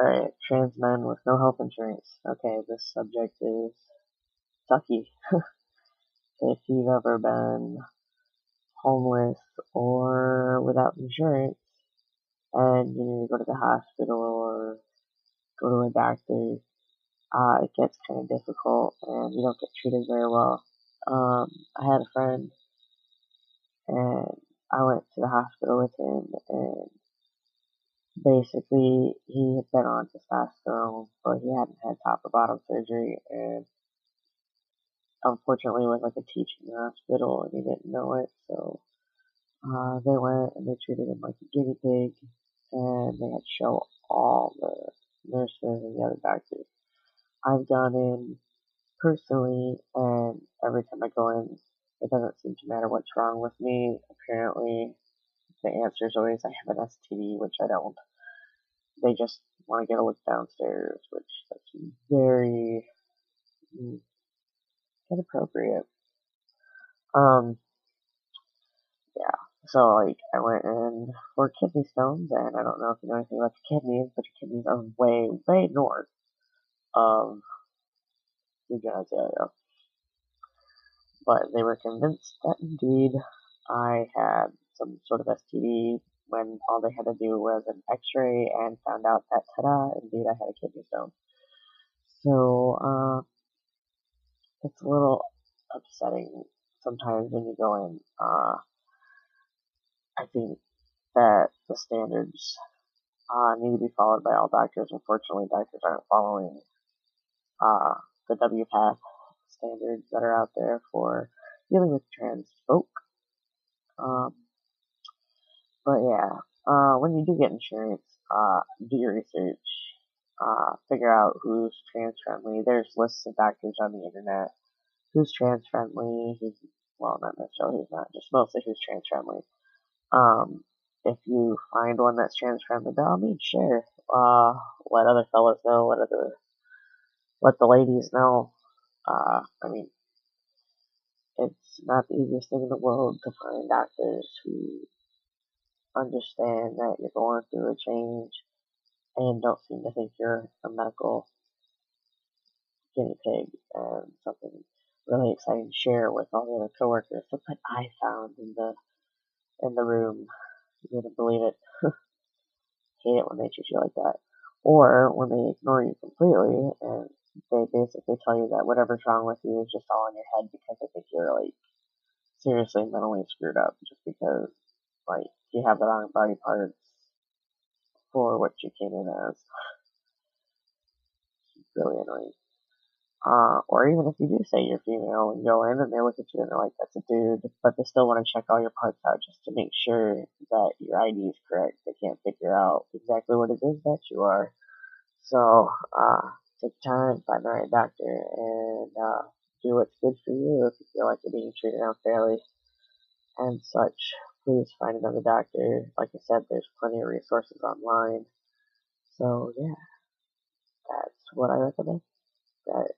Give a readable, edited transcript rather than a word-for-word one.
Alright, trans men with no health insurance. Okay, this subject is sucky. If you've ever been homeless or without insurance and you need to go to the hospital or go to a doctor, it gets kind of difficult and you don't get treated very well. I had a friend and I went to the hospital with him, and basically he had been on testosterone, but he hadn't had top or bottom surgery, and unfortunately it was like a teaching hospital and he didn't know it, so they went and they treated him like a guinea pig, and they had to show all the nurses and the other doctors. I've gone in personally, and every time I go in, it doesn't seem to matter what's wrong with me. Apparently, the answer is always I have an STD, which I don't. They just want to get a look downstairs, which that's very inappropriate. Yeah. So like I went in for kidney stones, and I don't know if you know anything about your kidneys, but your kidneys are way, way north of your genitalia. But they were convinced that indeed I had some sort of STD when all they had to do was an X-ray and found out that ta-da, indeed I had a kidney stone. So it's a little upsetting sometimes when you go in. I think that the standards need to be followed by all doctors. Unfortunately, doctors aren't following the WPATH standards that are out there for dealing with trans folk. But yeah, when you do get insurance, do your research. Figure out who's trans friendly. There's lists of doctors on the internet who's trans friendly, who's, well, not necessarily who's not, just mostly who's trans friendly. If you find one that's trans friendly, by all means share. Let other fellas know, let the ladies know. I mean, it's not the easiest thing in the world to find doctors who understand that you're going through a change and don't seem to think you're a medical guinea pig and something really exciting to share with all the other coworkers. Something I found in the room. You wouldn't believe it. Hate it when they treat you like that. Or when they ignore you completely and they basically tell you that whatever's wrong with you is just all in your head because they think you're like seriously mentally screwed up just because like you have the wrong body parts for what you came in as. It's really annoying. Or even if you do say you're female and go in and they look at you and they're like, that's a dude, but they still want to check all your parts out just to make sure that your ID is correct. They can't figure out exactly what it is that you are. So, take time, find the right doctor, and do what's good for you if you feel like you're being treated unfairly and such. Please find another doctor. Like I said, there's plenty of resources online. So, yeah, that's what I recommend. That